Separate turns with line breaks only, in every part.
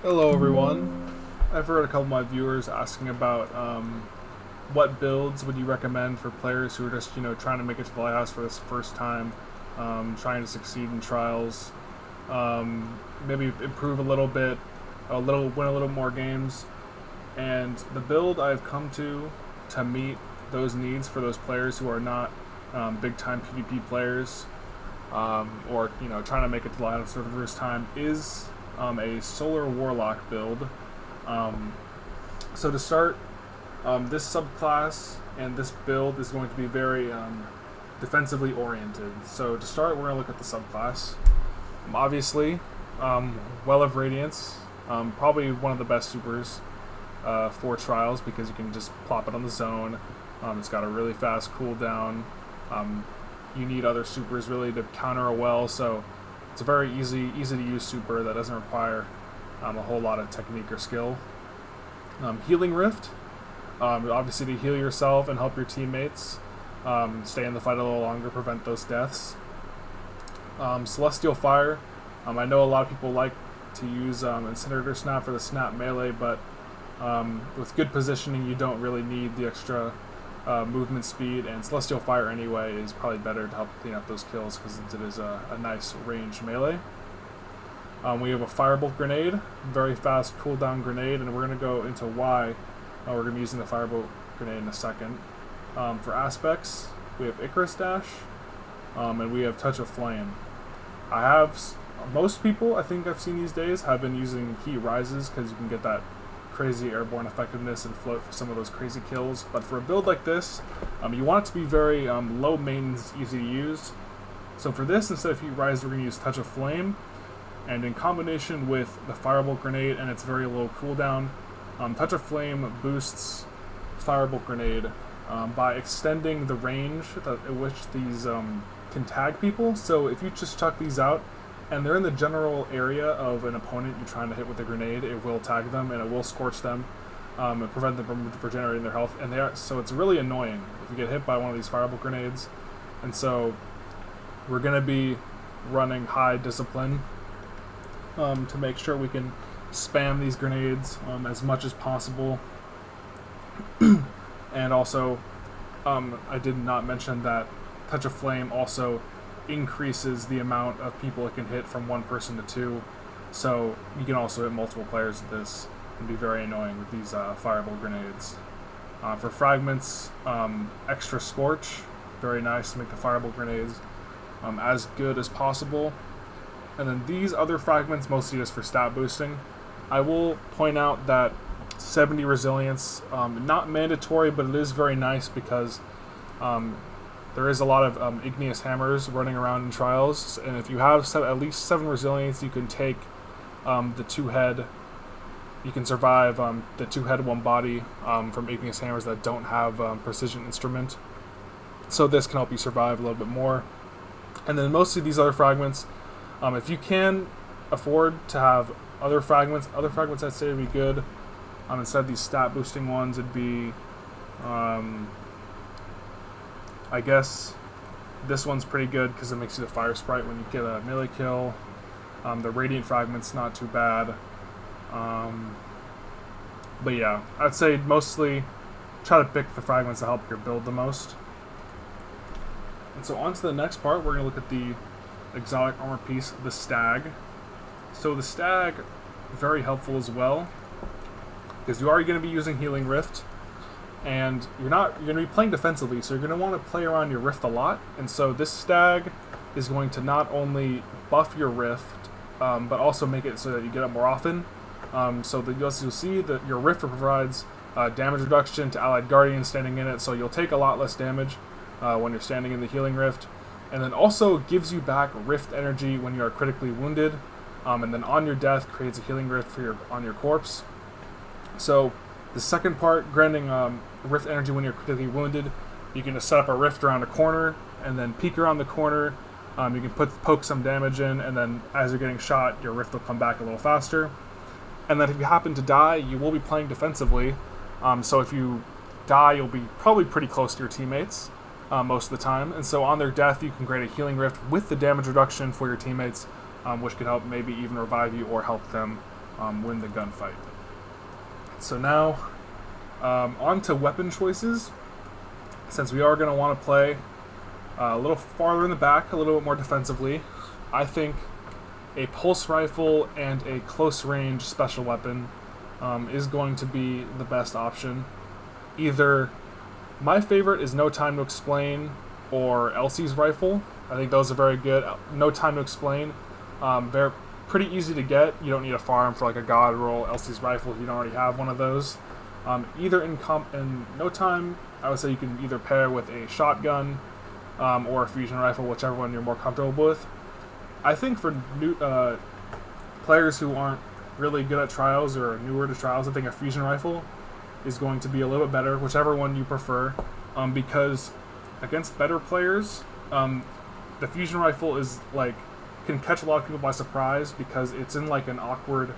Hello, everyone. I've heard a couple of my viewers asking about what builds would you recommend for players who are just trying to make it to the lighthouse for this first time, trying to succeed in trials, maybe improve a little bit, win a little more games. And the build I've come to meet those needs for those players who are not big time PvP players, or trying to make it to the lighthouse for the first time is a solar warlock build. Um, so to start, this subclass and this build is going to be very defensively oriented. So to start, we're going to look at the subclass. Obviously, Well of Radiance, probably one of the best supers for trials because you can just plop it on the zone. It's got a really fast cooldown. You need other supers really to counter a well, so it's a very easy to use super that doesn't require a whole lot of technique or skill. Healing Rift, obviously to heal yourself and help your teammates stay in the fight a little longer, prevent those deaths. Celestial Fire, I know a lot of people like to use Incinerator Snap for the snap melee, but with good positioning you don't really need the extra movement speed, and Celestial Fire anyway is probably better to help clean up those kills because it is a nice ranged melee. We have a Firebolt Grenade, very fast cooldown grenade, and we're going to go into why we're going to be using the Firebolt Grenade in a second. For aspects, we have Icarus Dash, and we have Touch of Flame. Most people I think I've seen these days have been using Heat Rises because you can get that crazy airborne effectiveness and float for some of those crazy kills. But for a build like this, you want it to be very low maintenance, easy to use. So for this, instead of Heat Rise, we're going to use Touch of Flame, and in combination with the Firebolt Grenade and its very low cooldown, Touch of Flame boosts Firebolt Grenade by extending the range at which these can tag people. So if you just chuck these out and they're in the general area of an opponent you're trying to hit with a grenade, it will tag them and it will scorch them and prevent them from regenerating their health. So it's really annoying if you get hit by one of these Firebolt Grenades. And so we're going to be running high discipline to make sure we can spam these grenades as much as possible. And also, I did not mention that Touch of Flame also increases the amount of people it can hit from one person to two, so you can also hit multiple players with this and be very annoying with these Firebolt Grenades. For fragments, Extra Scorch, very nice to make the Firebolt Grenades as good as possible. And then these other fragments, mostly just for stat boosting. I will point out that 70 resilience, not mandatory, but it is very nice because there is a lot of igneous hammers running around in trials, and if you have at least 7 resilience, you can take the 2-head. You can survive the 2-head 1-body from igneous hammers that don't have precision instrument. So this can help you survive a little bit more. And then mostly these other fragments, if you can afford to have other fragments I'd say would be good. Instead of these stat boosting ones, it'd be, I guess this one's pretty good because it makes you the fire sprite when you get a melee kill. The radiant fragment's not too bad. But yeah, I'd say mostly try to pick the fragments that help your build the most. And so on to the next part, we're going to look at the exotic armor piece, the Stag. So the Stag, very helpful as well, because you are going to be using Healing Rift, and you're going to be playing defensively, so you're going to want to play around your Rift a lot. And so this Stag is going to not only buff your Rift, but also make it so that you get it more often. So that you'll see that your Rift provides damage reduction to allied guardians standing in it, so you'll take a lot less damage when you're standing in the Healing Rift. And then also gives you back Rift energy when you are critically wounded, and then on your death creates a Healing Rift for on your corpse. So the second part, granting Rift energy when you're critically wounded, you can just set up a Rift around a corner and then peek around the corner. You can poke some damage in, and then as you're getting shot, your Rift will come back a little faster. And then if you happen to die, you will be playing defensively. So if you die, you'll be probably pretty close to your teammates most of the time. And so on their death, you can create a Healing Rift with the damage reduction for your teammates, which could help maybe even revive you or help them win the gunfight. So now, on to weapon choices. Since we are going to want to play a little farther in the back, a little bit more defensively, I think a pulse rifle and a close range special weapon is going to be the best option. Either my favorite is No Time to Explain or Elsie's rifle. I think those are very good. No Time to Explain, they're pretty easy to get. You don't need a farm for like a god roll. Elsie's rifle if you don't already have one of those. Either in No Time, I would say you can either pair with a shotgun or a fusion rifle, whichever one you're more comfortable with. I think for new players who aren't really good at trials or newer to trials, I think a fusion rifle is going to be a little bit better, whichever one you prefer, because against better players, the fusion rifle is like can catch a lot of people by surprise because it's in like an awkward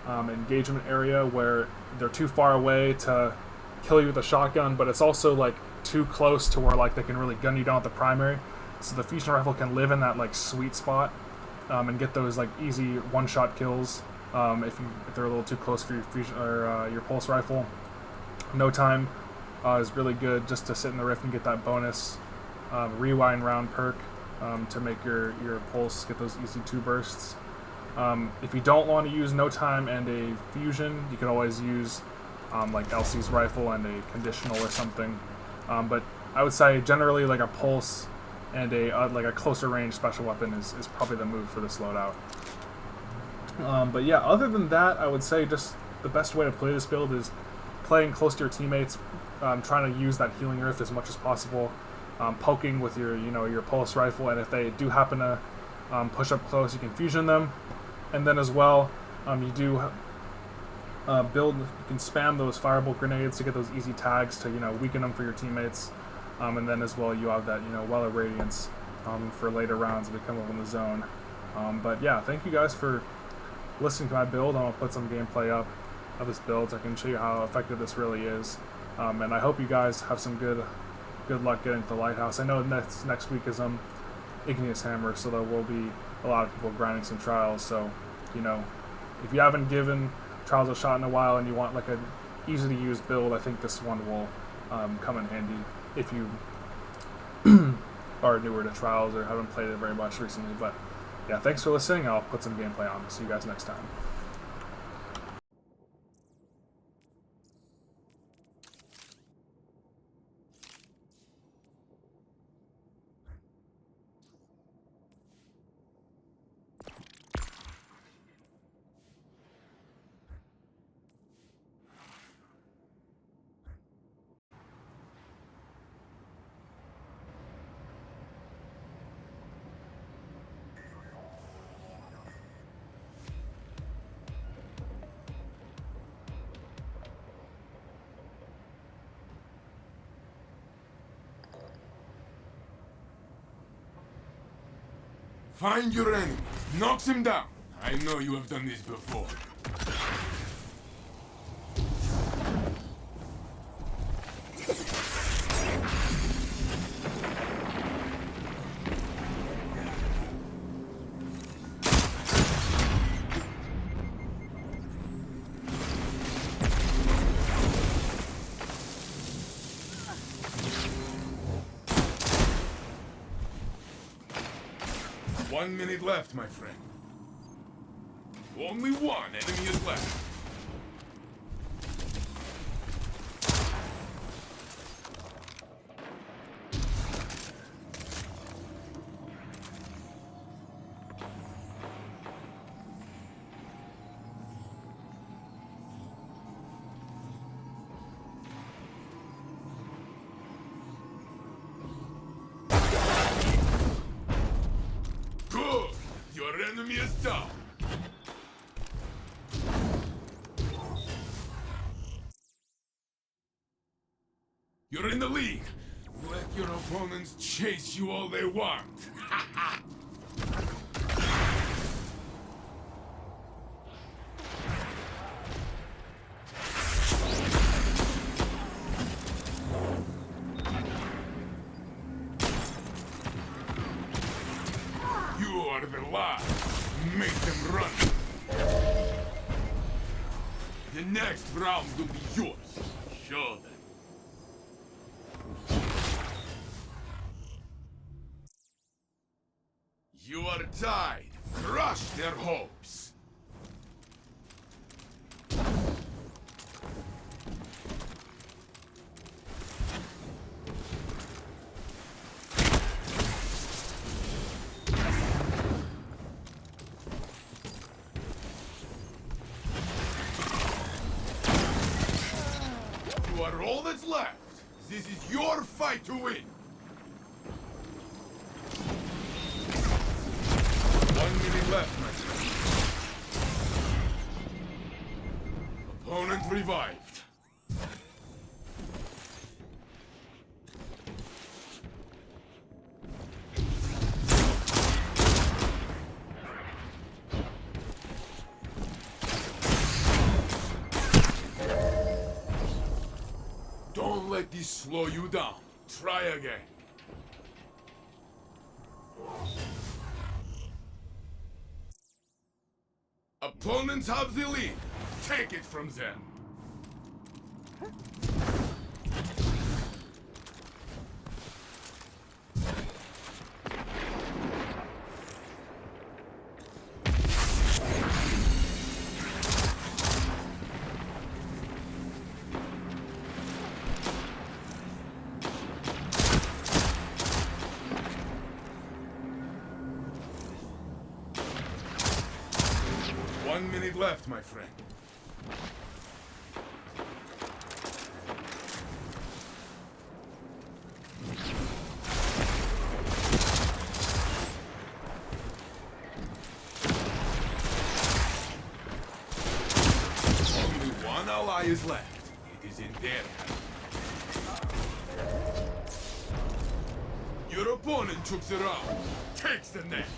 engagement area where they're too far away to kill you with a shotgun, but it's also like too close to where like they can really gun you down with the primary. So the fusion rifle can live in that like sweet spot and get those like easy one-shot kills if they're a little too close for your fusion or your pulse rifle. No Time is really good just to sit in the rift and get that bonus rewind round perk to make your pulse get those easy 2 bursts. If you don't want to use No Time and a fusion, you can always use like Elsie's rifle and a conditional or something. But I would say generally like a pulse and a like a closer range special weapon is probably the move for this loadout. But yeah, other than that, I would say just the best way to play this build is playing close to your teammates, trying to use that healing rift as much as possible, poking with your pulse rifle, and if they do happen to push up close, you can fusion them. And then as well, you do you can spam those firebolt grenades to get those easy tags to weaken them for your teammates. And then as well, you have that Well of Radiance for later rounds if they come up in the zone. But yeah, thank you guys for listening to my build. I'm gonna put some gameplay up of this build so I can show you how effective this really is. And I hope you guys have some good luck getting to the lighthouse. I know next week is Igneous Hammer, so there will be a lot of people grinding some trials. So if you haven't given trials a shot in a while and you want like an easy to use build, I think this one will come in handy if you are newer to trials or haven't played it very much recently. But yeah, thanks for listening. I'll put some gameplay on. See you guys next time.
Find your enemy. Knocks him down. I know you have done this before. One minute left, my friend. Only one enemy is left. Good! Your enemy is down. You're in the lead. Let your opponents chase you all they want. You are the last. Make them run. The next round will be yours. Show them. You are tied. Crush their hopes. You are all that's left. This is your fight to win. 1 minute left, my friend. Opponent revived. Don't let this slow you down. Try again. Opponents have the lead. Take it from them. One minute left, my friend. Only one ally is left. It is in their hands. Your opponent took the round. Takes the next.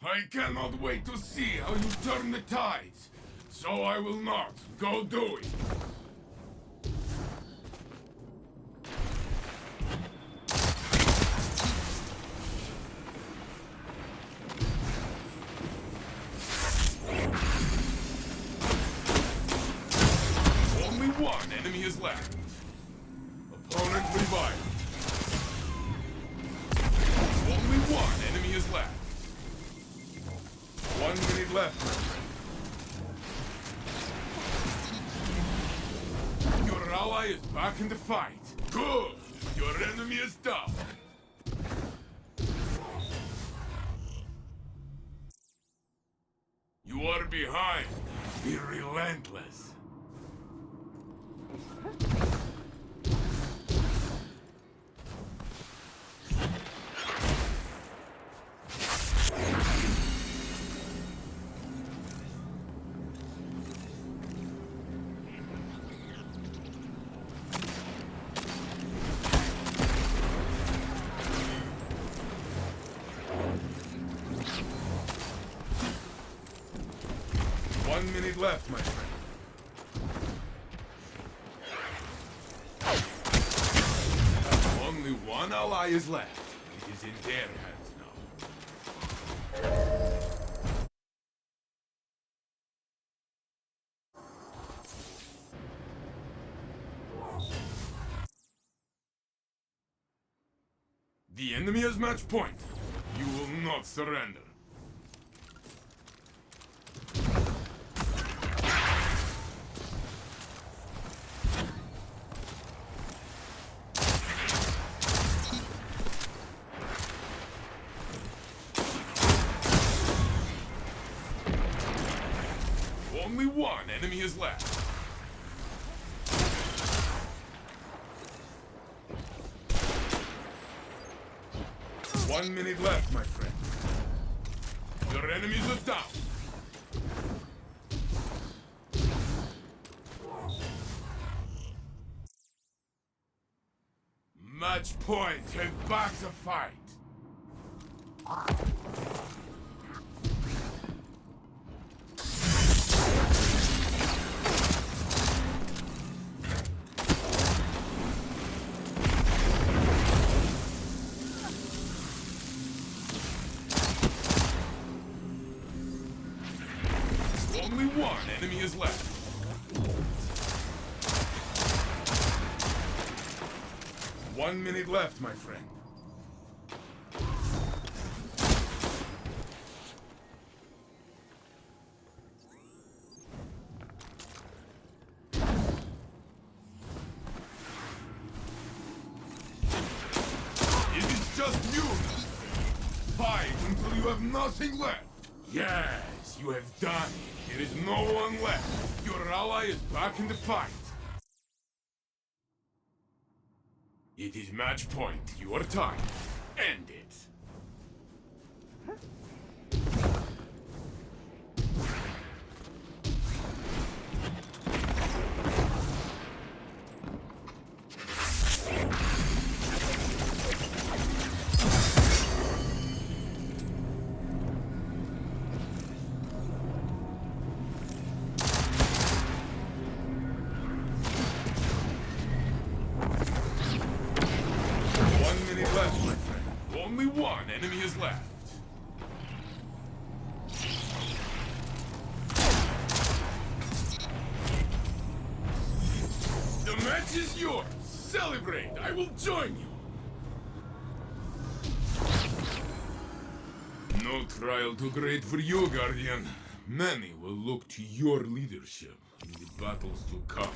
I cannot wait to see how you turn the tides, so I will not go do it. Only one enemy is left. Opponent revived. Only one enemy is left. 1 minute left, my friend. Your ally is back in the fight. Good! Your enemy is down. You are behind. Be relentless. One minute left, my friend. Only one ally is left. It is in their hands now. The enemy has match point. You will not surrender. Only one enemy is left. One minute left, my friend. Your enemies are down. Match point, take back the fight. Only one enemy is left. One minute left, my friend. It is just you. Fight until you have nothing left. Yes, you have done it. There is no one left. Your ally is back in the fight. It is match point. Your time. End it. Left, my friend. Only one enemy is left. The match is yours. Celebrate. I will join you. No trial too great for you, Guardian. Many will look to your leadership in the battles to come.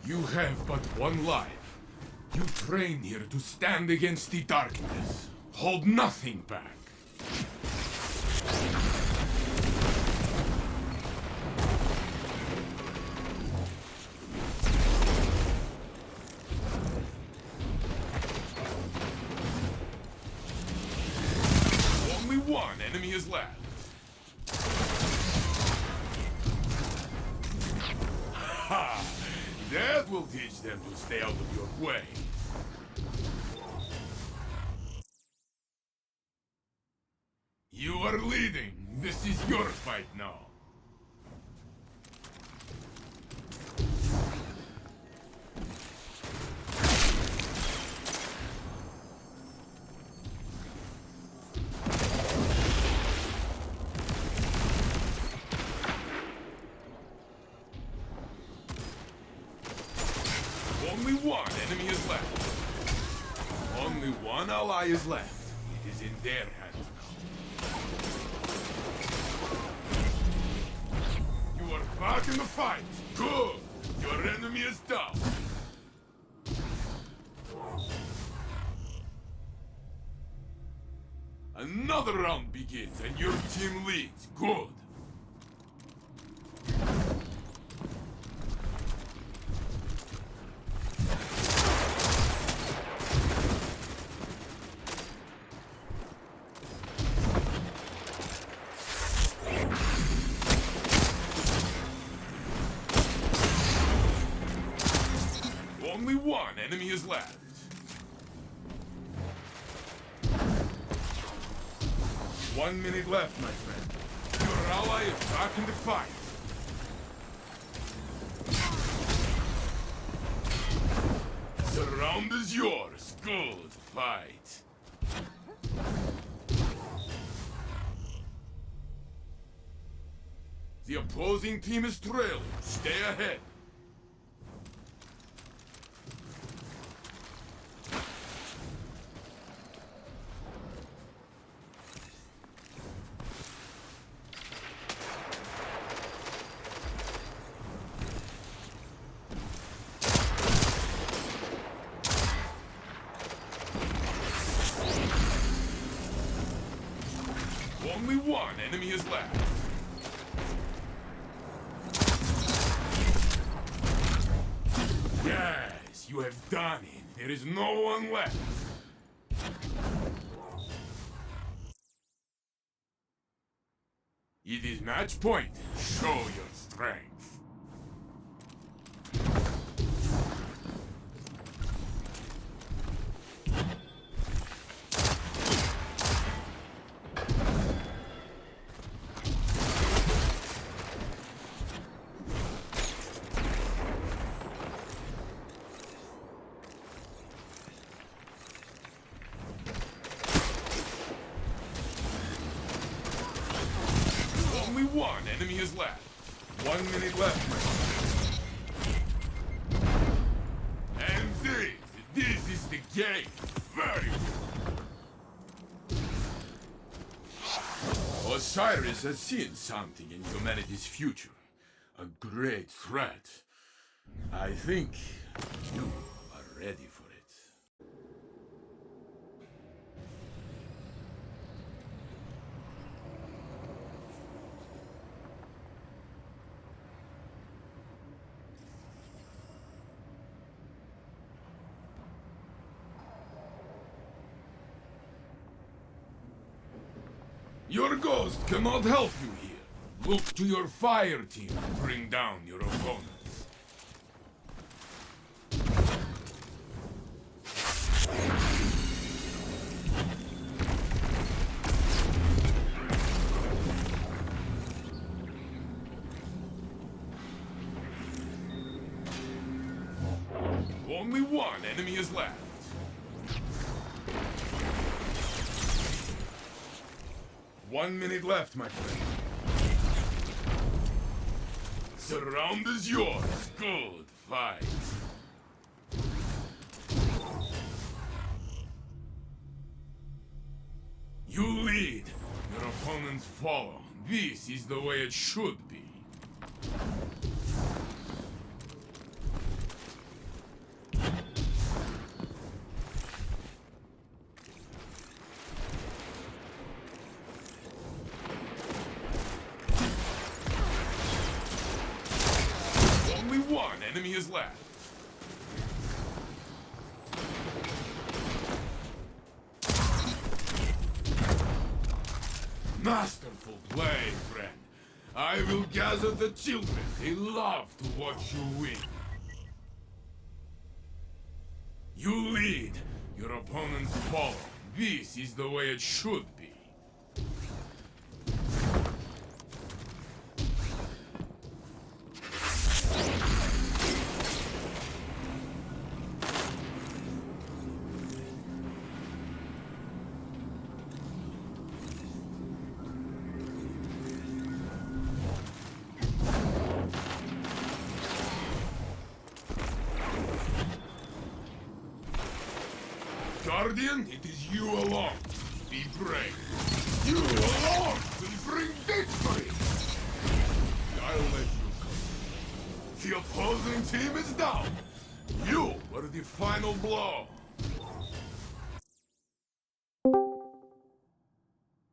You have but one life. You train here to stand against the darkness. Hold nothing back. Only one enemy is left. Ha! That will teach them to stay out of your way. You are leading. This is your fight now. Only one enemy is left. Only one ally is left. It is in their hands now. You are back in the fight. Good. Your enemy is down. Another round begins and your team leads. Good. Only one enemy is left. One minute left, my friend. Your ally is back in the fight. The round is yours. Good fight. The opposing team is trailing. Stay ahead. Only one enemy is left. Yes, you have done it. There is no one left. It is match point. Show your strength. is left. 1 minute left, my friend. And this is the game. Very good. Osiris has seen something in humanity's future. A great threat. I think you are ready for it. Your ghost cannot help you here. Look to your fire team to bring down your opponents. Only one enemy is left. One minute left, my friend. Surround is yours. Good fight. You lead. Your opponents follow. This is the way it should be. One enemy is left. Masterful play, friend. I will gather the children. They love to watch you win. You lead. Your opponents follow. This is the way it should be. Guardian, it is you alone. Be brave. You alone will bring victory! I'll let you go. The opposing team is down. You were the final blow.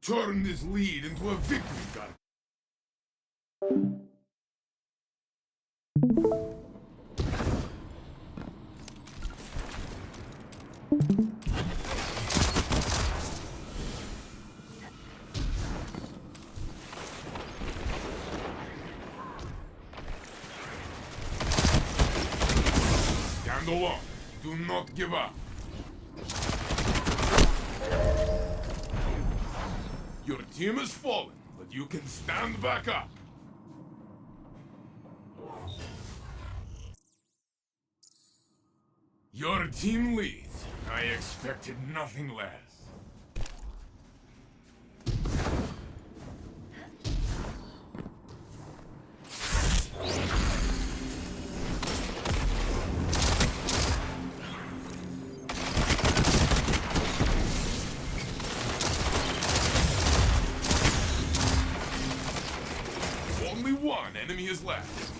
Turn this lead into a victory, Guardian. Stand alone. Do not give up. Your team has fallen, but you can stand back up. Your team leads. I expected nothing less. Only one enemy is left.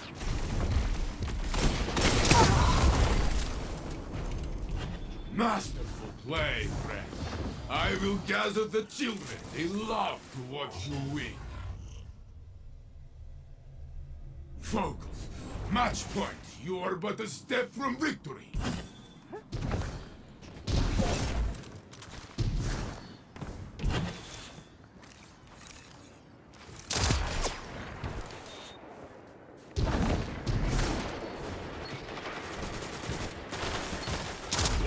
Masterful play, friend. I will gather the children. They love to watch you win. Focus. Match point. You are but a step from victory.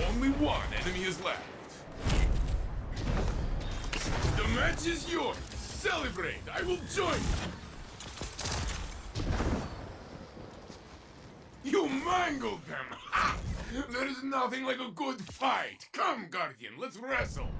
Only one enemy is left. The match is yours. Celebrate. I will join you. You mangled them. Ha! There is nothing like a good fight. Come, Guardian. Let's wrestle.